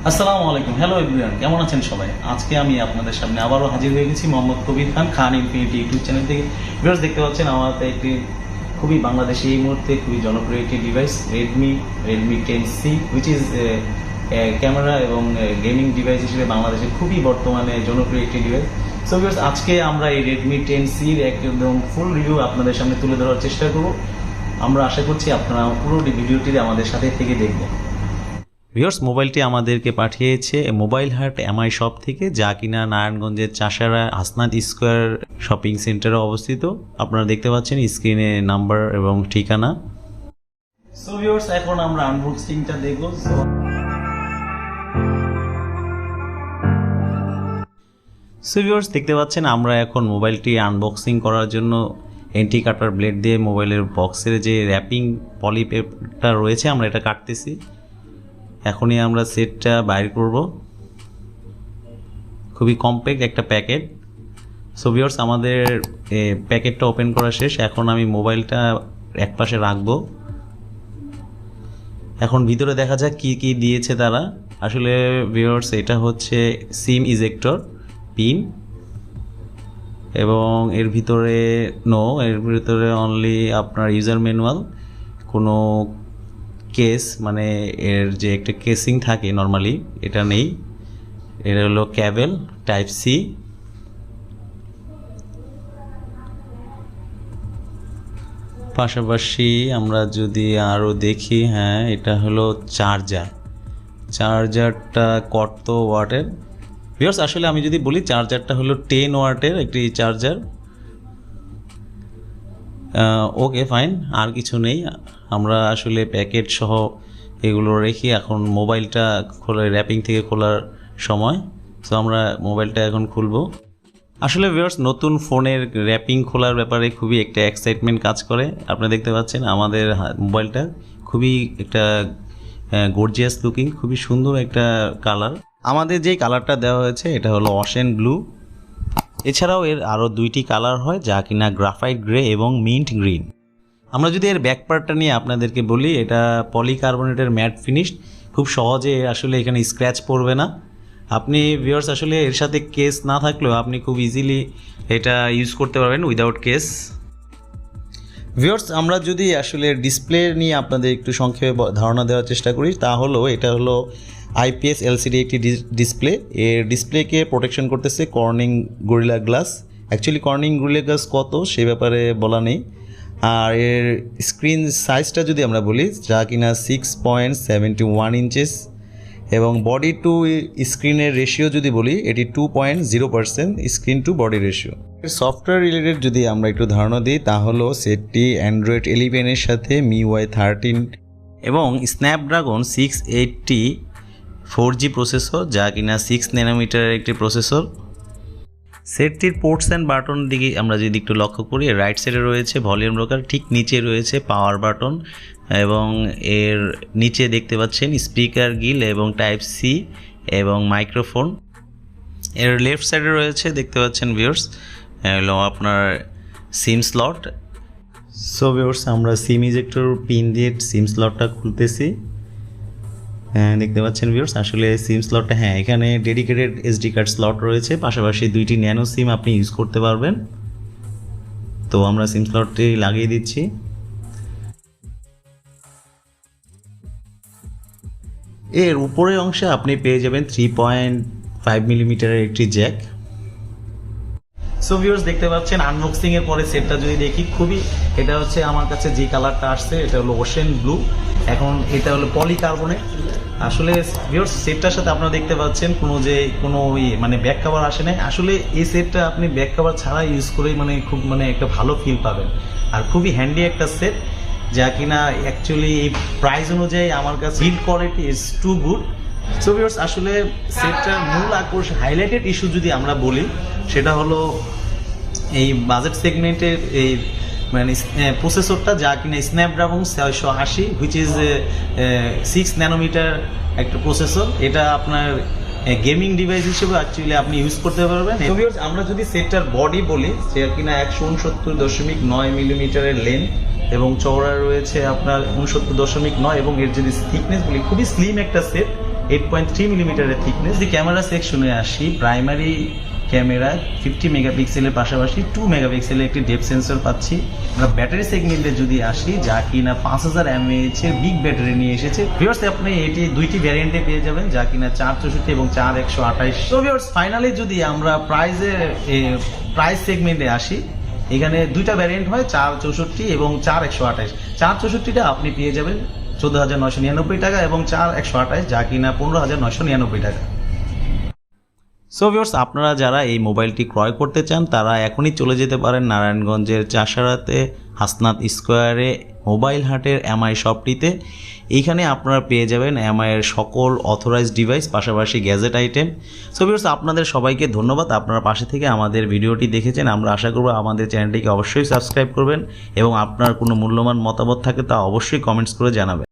আসসালামু আলাইকুম, hello everyone, কেমন আছেন সবাই? আজকে আমি আপনাদের সামনে আবারও হাজির হয়ে গেছি মোহাম্মদ কবির খান, খান ইনফিনিটি ইউটিউব চ্যানেল থেকে। ভিউয়ার্স, দেখতে পাচ্ছেন আমার হাতে একটি খুবই বাংলাদেশে এই মুহূর্তে খুবই জনপ্রিয় একটি device, Redmi 10C, which is camera এবং গেমিং ডিভাইস হিসেবে বাংলাদেশে খুবই বর্তমানে জনপ্রিয় একটি ডিভাইস। সো ভিউয়ার্স, আজকে আমরা এই রেডমি 10Cর একদম ফুল রিভিউ আপনাদের সামনে তুলে ধরার চেষ্টা করব। আমরা আশা করছি আপনারা পুরো ভিডিওটি আমাদের সাথে থেকে দেখবেন। ভিউয়ার্স, মোবাইলটি আমাদেরকে পাঠিয়েছে মোবাইল হাট এমআই শপ থেকে, যা কিনা নারায়ণগঞ্জের চাষারা হাসনাত স্কোয়ার শপিং সেন্টারে অবস্থিত। আপনারা দেখতে পাচ্ছেন স্ক্রিনে নাম্বার এবং ঠিকানা। সো ভিউয়ার্স, এখন আমরা আনবক্সিংটা দেখব। সো ভিউয়ার্স, দেখতে পাচ্ছেন আমরা এখন মোবাইলটি আনবক্সিং করার জন্য এন্টি কাটার ব্লেড দিয়ে মোবাইলের বক্সের যে র্যাপিং পলিপেপটা রয়েছে আমরা এটা কাটতেছি। এখনই আমরা সেটটা বাইর করব। খুবই কম্প্যাক্ট একটা প্যাকেট। সো ভিউয়ার্স, আমাদের প্যাকেটটা ওপেন করা শেষ। এখন আমি মোবাইলটা একপাশে রাখবো। এখন ভিতরে দেখা যাক কি কি দিয়েছে তারা। আসলে ভিউয়ার্স, এটা হচ্ছে সিম ইজেক্টর পিন, এবং এর ভিতরে অনলি আপনার ইউজার ম্যানুয়াল, কোনো কেস মানে এর যে একটা কেসিং থাকে নর্মালি এটা নেই। এটা হলো ক্যাবেল টাইপ সি। পাশাপাশি আমরা যদি আরও দেখি, হ্যাঁ এটা হলো চার্জারটা কত ওয়াটের? ভিউয়ার্স, আসলে আমি যদি বলি চার্জারটা হলো 10 ওয়াটের একটি চার্জার। ওকে ফাইন, আর কিছু নেই। আমরা আসলে প্যাকেট সহ এগুলো রেখে এখন মোবাইলটা র্যাপিং থেকে খোলার সময়। সো আমরা মোবাইলটা এখন খুলবো। আসলে ভিউয়ার্স, নতুন ফোনের র্যাপিং খোলার ব্যাপারে খুবই একটা এক্সাইটমেন্ট কাজ করে। আপনারা দেখতে পাচ্ছেন আমাদের মোবাইলটা খুবই একটা গর্জিয়াস লুকিং, খুবই সুন্দর একটা কালার। আমাদের যেই কালারটা দেওয়া হয়েছে এটা হলো অশেন ব্লু। এছাড়াও এর আরও দুইটি কালার হয়, যা কিনা গ্রাফাইট গ্রে এবং মিন্ট গ্রিন। আমরা যদি এর ব্যাক পার্টটা নিয়ে আপনাদেরকে বলি, এটা পলিকার্বনেটের ম্যাট ফিনিশ। খুব সহজে আসলে এখানে স্ক্র্যাচ পড়বে না। আপনি ভিউয়ার্স, আসলে এর সাথে কেস না থাকলেও আপনি খুব ইজিলি এটা ইউজ করতে পারবেন উইদাউট কেস। ভিউয়ার্স, আমরা যদি আসলে ডিসপ্লে নিয়ে আপনাদের একটু সংক্ষেপে ধারণা দেওয়ার চেষ্টা করি, তা হলো এটা হলো আইপিএস এলসিডি একটি ডিসপ্লে। এর ডিসপ্লেকে প্রোটেকশন করতেছে Corning gorilla glass. Actually Corning gorilla glass কত সে ব্যাপারে বলা নেই। আর এর স্ক্রিন সাইজটা যদি আমরা বলি, যা কিনা 6.71 ইঞ্চেস, এবং বডি টু স্ক্রিনের রেশিও যদি বলি, এটি 2.0% screen to body ratio. Software related যদি আমরা একটু ধারণা দিই, তা হলো সেটটি অ্যান্ড্রয়েড 11 সাথে MIUI 13 এবং স্ন্যাপড্রাগন 680 4G প্রসেসর, যা কিনা 6 ন্যানোমিটারের একটি প্রসেসর। সেটটির পোর্টস অ্যান্ড বাটন দিকে আমরা যদি একটু লক্ষ্য করি, রাইট সাইডে রয়েছে ভলিউম রকার, ঠিক নিচে রয়েছে পাওয়ার বাটন, এবং এর নিচে দেখতে পাচ্ছেন স্পিকার গিল এবং টাইপ সি এবং মাইক্রোফোন। এর লেফট সাইডে রয়েছে দেখতে পাচ্ছেন ভিউয়ার্স হলো আপনার সিম স্লট। সো ভিউয়ার্স, আমরা সিম ইজেক্টর পিন দিয়ে সিম স্লটটা খুলতেছি। হ্যাঁ, দেখতে পাচ্ছেন ভিউয়ার্স, আসলে সিম স্লটটা, হ্যাঁ এখানে ডেডিকেটেড এসডি কার্ড স্লট রয়েছে, পাশাপাশি দুইটি ন্যানো সিম আপনি ইউজ করতে পারবেন। তো আমরা সিম স্লটটি লাগিয়ে দিচ্ছি। এর উপরের অংশে আপনি পেয়ে যাবেন 3.5 মিলিমিটারের একটি জ্যাক। সো ভিউয়ার্স, দেখতে পাচ্ছেন আনবক্সিং এর পরে সেটটা যদি দেখি, খুবই এটা হচ্ছে আমার কাছে যে কালারটা আসছে এটা হলো ওশেন ব্লু। এখন এটা হলো পলিকার্বনেট। আসলে ভিউয়ার্স, সেটটার সাথে আপনারা দেখতে পাচ্ছেন কোনো মানে ব্যাক কভার আসে নাই। আসলে এই সেটটা আপনি ব্যাক কভার ছাড়া ইউজ করেই খুব একটা ভালো ফিল পাবেন। আর খুবই হ্যান্ডি একটা সেট, যা কিনা অ্যাকচুয়ালি এই প্রাইস অনুযায়ী আমার কাছে build quality is too good. So viewers, আসলে সেটটার মূল আকর্ষণ হাইলাইটেড ইস্যু যদি আমরা বলি, সেটা হলো এই বাজেট সেগমেন্টের এই প্রসেসরটা, যা কিনা স্ন্যাপড্রাগন 680, হুইচ ইজ 6 ন্যানোমিটার একটা প্রসেসর। এটা আপনার গেমিং ডিভাইস হিসেবে অ্যাকচুয়ালি আপনি ইউজ করতে পারবেন। আমরা যদি সেটটার বডি বলি, সে কিনা 169.9 মিলিমিটারের লেন্থ এবং চওড়া রয়েছে আপনার 69.9, এবং এর যদি থিকনেস বলি খুবই স্লিম একটা সেট। 8.3 মিলিমিটারের থিকনেস। যদি ক্যামেরা সেকশনে আসি, প্রাইমারি ক্যামেরা 50 মেগাপিক্সেলের পাশাপাশি 2 মেগাপিক্সেলের একটি ডেপথ সেন্সর পাচ্ছি। আমরা ব্যাটারি সেগমেন্টে যদি আসি, যা কিনা 5000 mAh এর বিগ ব্যাটারি নিয়ে এসেছে। ভিউয়ার্স, আপনি এটি দুইটি ভ্যারিয়েন্টে পেয়ে যাবেন, যা কিনা 464 এবং 4128। তো ভিউয়ার্স, ফাইনালি যদি আমরা প্রাইস সেগমেন্টে আসি, এখানে দুইটা ভ্যারিয়েন্ট হয়, 464 এবং 4128। 464টা আপনি পেয়ে যাবেন 14,999 টাকা এবং 4128 যা কিনা 15,999 টাকা। সো ভিউয়ার্স, আপনারা যারা এই মোবাইলটি ক্রয় করতে চান তারা এখনই চলে যেতে পারেন নারায়ণগঞ্জের চাষারাতে হাসনাত স্কোয়ারে মোবাইল হাটের এমআই শপটিতে। এইখানে আপনারা পেয়ে যাবেন এমআইয়ের সকল অথরাইজড ডিভাইস, পাশাপাশি গ্যাজেট আইটেম। সো ভিউয়ার্স, আপনাদের সবাইকে ধন্যবাদ, আপনারা পাশে থেকে আমাদের ভিডিওটি দেখেছেন। আমরা আশা করব আমাদের চ্যানেলটিকে অবশ্যই সাবস্ক্রাইব করবেন এবং আপনার কোনো মূল্যবান মতামত থাকে তা অবশ্যই কমেন্টস করে জানাবেন।